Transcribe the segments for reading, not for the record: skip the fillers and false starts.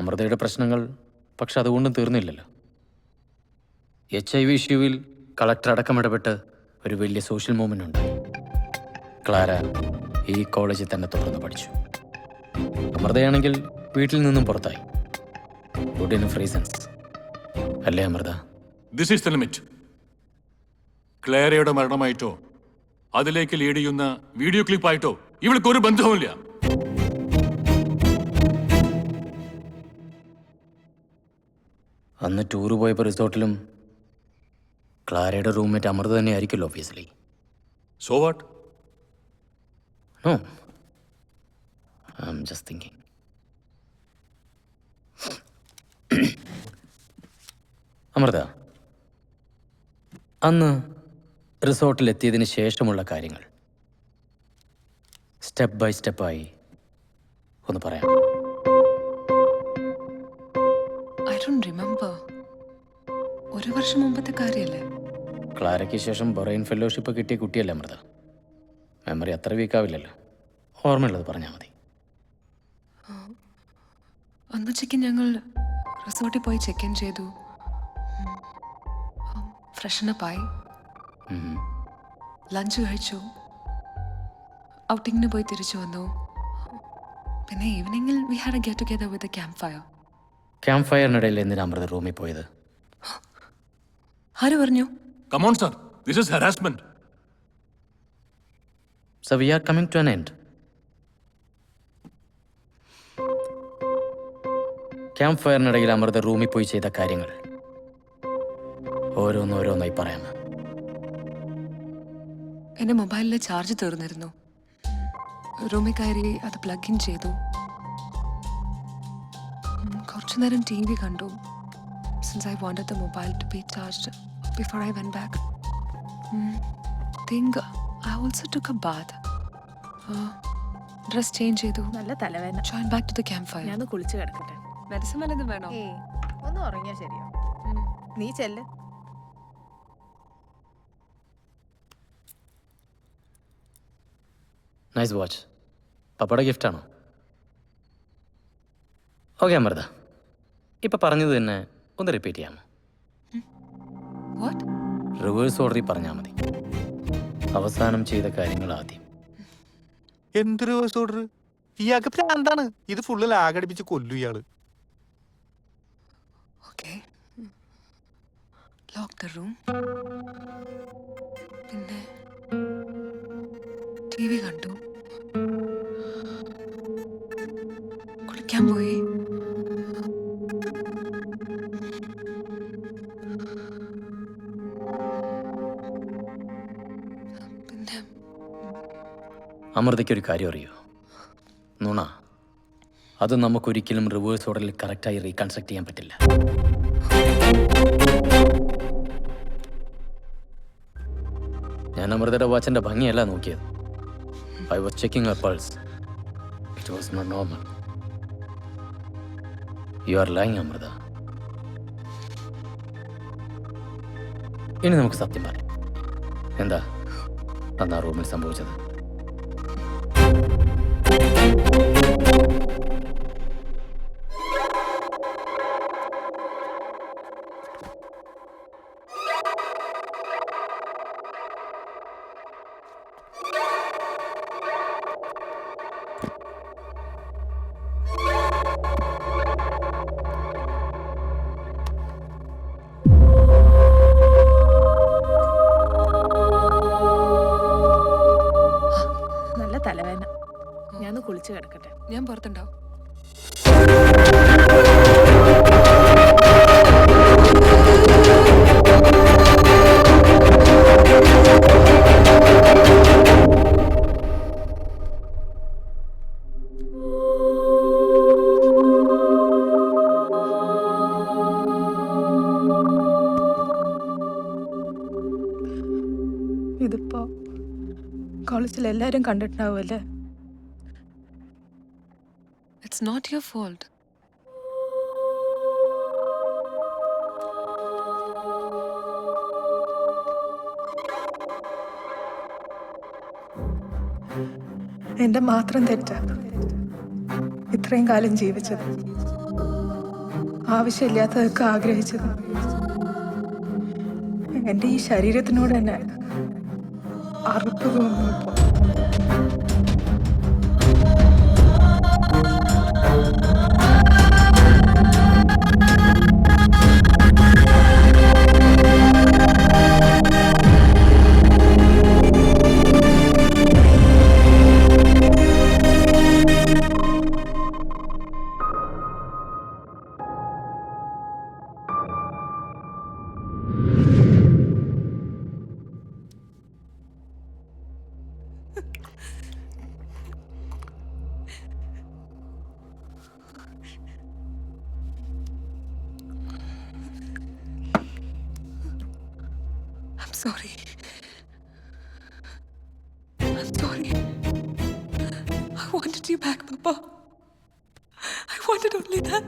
അമൃതയുടെ പ്രശ്നങ്ങൾ പക്ഷെ അതുകൊണ്ടും തീർന്നില്ലല്ലോ. HIV ഇഷ്യൂവിൽ കളക്ടർ അടക്കം ഇടപെട്ട് ഒരു വലിയ സോഷ്യൽ മൂവ്മെൻ്റ് ഉണ്ട്. ക്ലാര ഈ കോളേജിൽ തന്നെ തുടർന്ന് പഠിച്ചു. അമൃതയാണെങ്കിൽ വീട്ടിൽ നിന്നും പുറത്തായി. ഗുഡ് ഇനഫ് റീസൺസ് അല്ലേ Amrita? This is the limit. ക്ലേരയുടെ മരണമായിട്ടോ അതിലേക്ക് ലീഡ് ചെയ്യുന്ന വീഡിയോ ക്ലിപ്പായിട്ടോ ഇവൾക്ക് ഒരു ബന്ധവുമില്ല. അന്ന് ടൂറ് പോയപ്പോൾ റിസോർട്ടിലും ക്ലാരയുടെ റൂംമേറ്റ് അമൃത തന്നെ ആയിരിക്കുമല്ലോ obviously. So what? No, I am just thinking. Amrutha, അന്ന് റിസോർട്ടിലെത്തിയതിന് ശേഷമുള്ള കാര്യങ്ങൾ സ്റ്റെപ്പ് ബൈ സ്റ്റെപ്പായി ഒന്ന് പറയാം. I don't remember. ഒരു വർഷം മുമ്പത്തെ കാര്യമല്ലേ? ക്ലാരയ്ക്ക് ശേഷം ബൊറൈൻ ഫെലോഷിപ്പ് കിട്ടിയ കുട്ടിയല്ലേ അമൃത. മെമ്മറി അത്ര വീക്കാവില്ലല്ലോ. ഓർമ്മയുള്ളത് പറഞ്ഞാൽ മതി. അന്നുച്ചയ്ക്ക് ഞങ്ങൾ റിസോർട്ടിൽ പോയി ചെക്ക് ഇൻ ചെയ്തു, ഫ്രഷനപ്പായി, ലഞ്ച് കഴിച്ചു, ഔട്ടിങ്ങിന് പോയി തിരിച്ചു വന്നു. പിന്നെ ഈവനിങ്ങിൽ we had a get together with a campfire. Camp ഫയറിനിടയിൽ എന്തിനാ അമൃത റൂമിൽ പോയത്? ആര് പറഞ്ഞു? Come on, sir. This is harassment. So we are coming to an end. Camp ഫയറിനിടയിൽ അമൃത റൂമിൽ പോയി ചെയ്ത കാര്യങ്ങൾ ഓരോന്നോരോന്നായി പറയാമോ? എൻ്റെ മൊബൈലിലെ ചാർജ് തീർന്നിരുന്നു. റൂമിൽ കയറി അത് പ്ലഗ് ഇൻ ചെയ്തു. കുറച്ചു നേരം TV കണ്ടു. Since I wanted the mobile to be charged before I went back. Think I also took a bath. Dress change ചെയ്തു. നല്ല തലവേദന. Join back to the campfire. ഞാൻ കുളിച്ച് കിടക്കട്ടെ. മെഡിസിൻ വല്ലതും വേണോ? ഒന്ന് ഉറങ്ങിയാ ശരിയോ? നീ ചെല്ല്. Nice watch. പപ്പയുടെ ഗിഫ്റ്റാണോ? ഓക്കെ അമൃത, ഇപ്പം പറഞ്ഞത് തന്നെ ഒന്ന് റിപ്പീറ്റ് ചെയ്യാമോ? What? റിവേഴ്സ് ഓർഡറിൽ പറഞ്ഞാൽ മതി. അവസാനം ചെയ്ത കാര്യങ്ങൾ ആദ്യം. എന്ത് റിവേഴ്സ് ഓർഡർ? ഇയാൾക്ക് പ്രാന്താണ്. ഇത് ഫുള്ള് ലാഗടിപ്പിച്ച് കൊല്ലു ഇയാള്. Okay. Lock the room. പിന്നെ TV കണ്ടു, കുളിക്കാൻ പോയി, പിന്നെ അമൃതയ്ക്കൊരു കാര്യം അറിയോ? നുണ അത് നമുക്കൊരിക്കലും റിവേഴ്സ് ഓർഡറിൽ കറക്റ്റായി റീകൺസ്ട്രക്ട് ചെയ്യാൻ പറ്റില്ല. ഞാൻ അമൃതയുടെ വാച്ചിൻ്റെ ഭംഗിയല്ല നോക്കിയത്. I was checking her pulse. It was not normal. You are lying, Amrita. ഇനി നമുക്ക് സത്യം പറയാം. എന്താ അന്ന് ആ റൂമിൽ സംഭവിച്ചത്? നല്ല തലവേദന. ഞാൻ കുളിച്ച് കിടക്കട്ടെ. ഞാൻ പുറത്തുണ്ടാവും. ഇതിപ്പോ കോളേജിൽ എല്ലാരും കണ്ടിട്ടുണ്ടാവുമല്ലേ? It's not your fault. എന്റെ മാത്രം തെറ്റാ ഇത്രയും കാലം ജീവിച്ചത്. ആവശ്യമില്ലാത്തതൊക്കെ ആഗ്രഹിച്ചത്. എൻ്റെ ഈ ശരീരത്തിനോട് തന്നെ അറുപ്പ് തോന്നുന്നു ഇപ്പോൾ. I'm sorry. I'm sorry. I wanted you back, Papa. I wanted only that.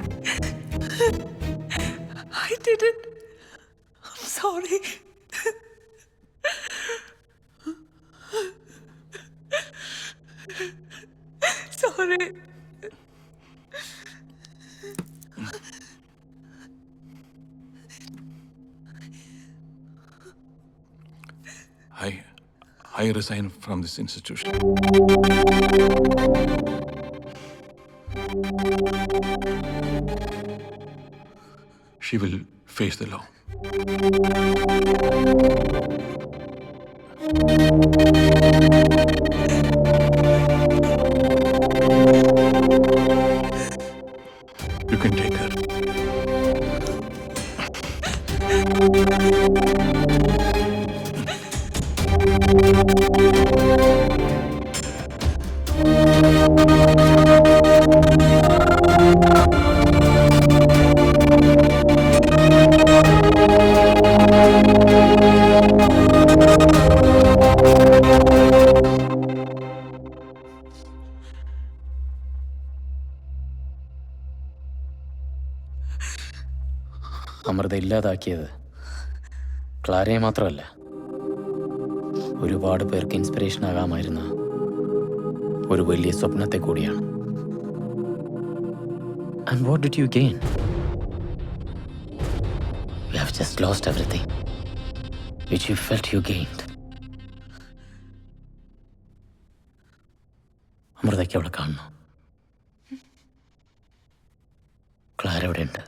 I did it. I'm sorry. Sorry. I resign from this institution. She will face the law. You can take her. Amrita ഇല്ലാതാക്കിയത് ക്ലാരയെ മാത്രമല്ല, ഒരുപാട് പേർക്ക് inspiration ആകാമായിരുന്ന ഒരു വലിയ സ്വപ്നത്തെ കൂടിയാണ്. And what did you gain? You have just lost everything which you felt you gained. അമൃതയ്ക്ക് അവളെ കാണണം. Clara എവിടെ ഉണ്ട്?